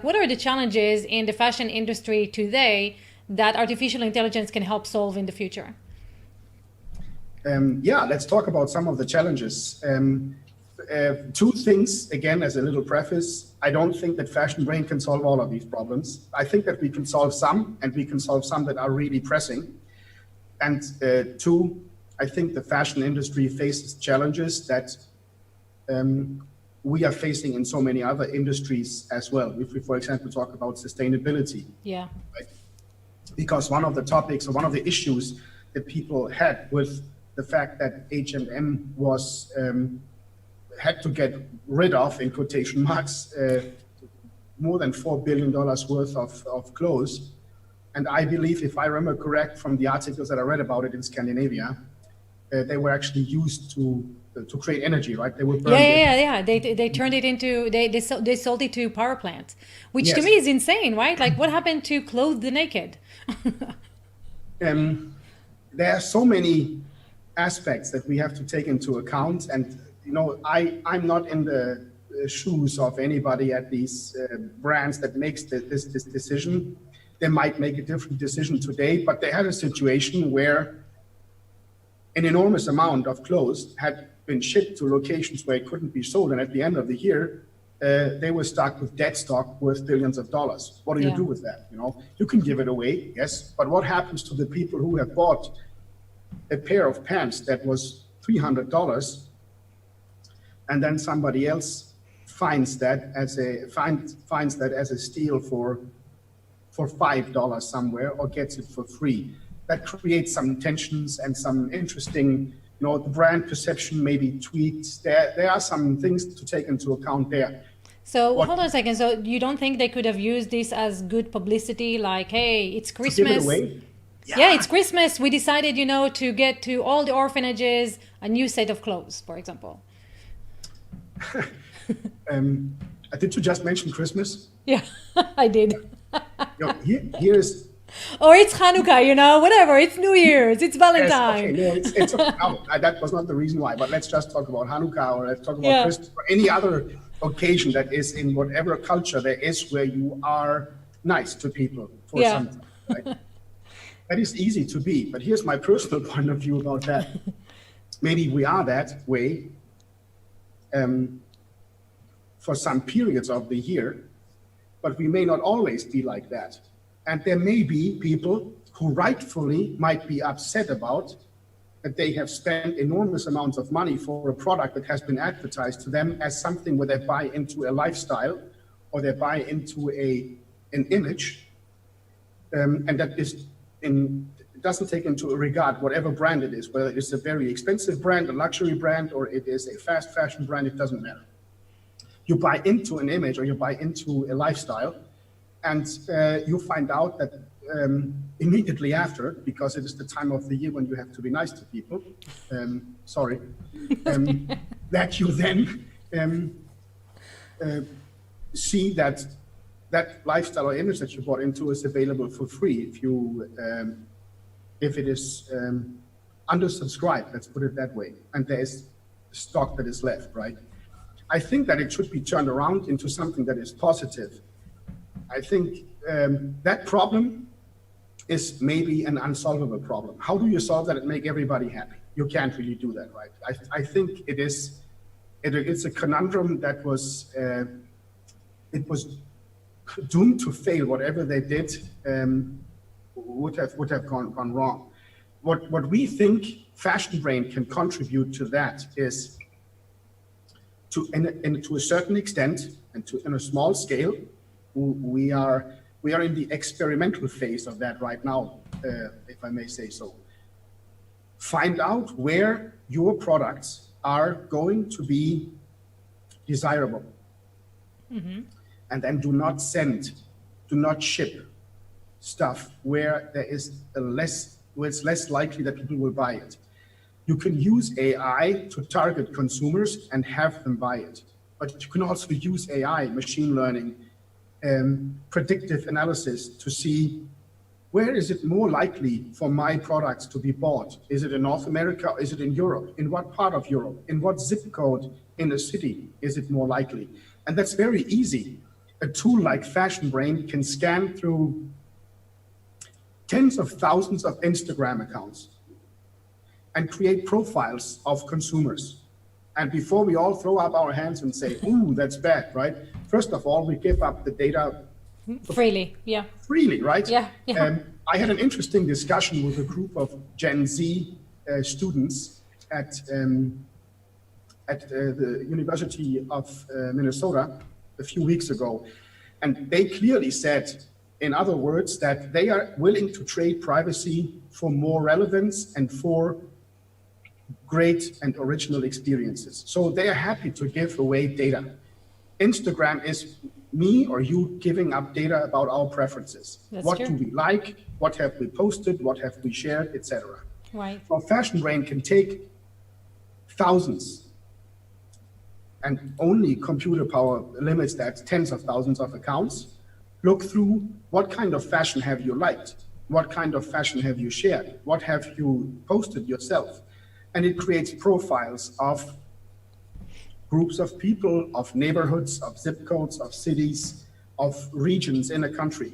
like, what are the challenges in the fashion industry today that artificial intelligence can help solve in the future? Yeah, let's talk about some of the challenges. Two things, again, as a little preface. I don't think that FashionBrain can solve all of these problems. I think that we can solve some, and we can solve some that are really pressing. And two, I think the fashion industry faces challenges that we are facing in so many other industries as well. If we, for example, talk about sustainability. Yeah. Right? Because one of the topics or one of the issues that people had with the fact that H&M was had to get rid of, in quotation marks, more than $4 billion worth of clothes. And I believe, if I remember correct from the articles that I read about it in Scandinavia, they were actually used to create energy, right? They were burned. Yeah. They turned it into, they sold it to power plants, which Yes. to me is insane, right? Like, what happened to clothe the naked? There are so many aspects that we have to take into account. And, you know, I'm not in the shoes of anybody at these brands that makes this decision. They might make a different decision today, but they had a situation where an enormous amount of clothes had been shipped to locations where it couldn't be sold. And at the end of the year, they were stuck with dead stock worth billions of dollars. What do you do with that? You know, you can give it away, yes, but what happens to the people who have bought a pair of pants that was $300, and then somebody else finds that as a steal for $5 somewhere, or gets it for free? That creates some tensions and some interesting, you know, the brand perception may be tweaked. There are some things to take into account there. So hold on a second. So you don't think they could have used this as good publicity? Like, hey, it's Christmas. To give it away? Yeah, it's Christmas. We decided, you know, to get to all the orphanages a new set of clothes, for example. Did you just mention Christmas? Yeah, I did. You know, here's. Or it's Hanukkah, you know, whatever. It's New Year's. It's Valentine. Yes, okay, no, that was not the reason why. But let's just talk about Hanukkah, or let's talk about Christmas, or any other occasion that is in whatever culture there is where you are nice to people for something. Right? That is easy to be. But here's my personal point of view about that. Maybe we are that way for some periods of the year, but we may not always be like that. And there may be people who rightfully might be upset about that they have spent enormous amounts of money for a product that has been advertised to them as something where they buy into a lifestyle, or they buy into an image, and that is it doesn't take into regard whatever brand it is, whether it's a very expensive brand, a luxury brand, or it is a fast fashion brand, it doesn't matter. You buy into an image, or you buy into a lifestyle, and you find out that immediately after, because it is the time of the year when you have to be nice to people, that you then see that lifestyle or image that you bought into is available for free if it is undersubscribed, let's put it that way, and there is stock that is left, right? I think that it should be turned around into something that is positive. I think that problem is maybe an unsolvable problem. How do you solve that and make everybody happy? You can't really do that, right? I think it's a conundrum that was doomed to fail. Whatever they did would have gone wrong. What we think FashionBrain can contribute to that is to a certain extent, and in a small scale. We are in the experimental phase of that right now, if I may say so. Find out where your products are going to be desirable, and then do not ship stuff where it's less likely that people will buy it. You can use AI to target consumers and have them buy it, but you can also use AI, machine learning, predictive analysis to see where is it more likely for my products to be bought. Is it in North America, or is it in Europe? In what part of Europe? In what zip code in a city is it more likely? And that's very easy. a tool like FashionBrain can scan through tens of thousands of Instagram accounts and create profiles of consumers. And before we all throw up our hands and say, ooh, that's bad, right? First of all, we give up the data freely, yeah. Freely, right? Yeah, yeah. I had an interesting discussion with a group of Gen Z students at the University of Minnesota a few weeks ago. And they clearly said, in other words, that they are willing to trade privacy for more relevance and for great and original experiences. So they are happy to give away data. Instagram is me or you giving up data about our preferences. That's what true. do we like? What have we posted? What have we shared, etc. Right. So FashionBrain can take thousands, and only computer power limits that, tens of thousands of accounts, look through what kind of fashion have you liked? What kind of fashion have you shared? What have you posted yourself? And it creates profiles of groups of people, of neighborhoods, of zip codes, of cities, of regions in a country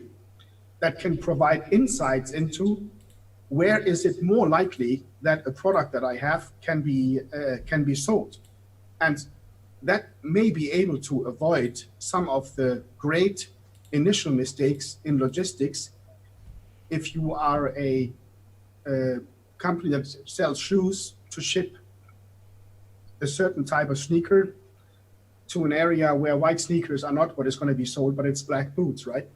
that can provide insights into where is it more likely that a product that I have can be sold. And that may be able to avoid some of the great initial mistakes in logistics. If you are a company that sells shoes, to ship a certain type of sneaker to an area where white sneakers are not what is going to be sold, but it's black boots, right?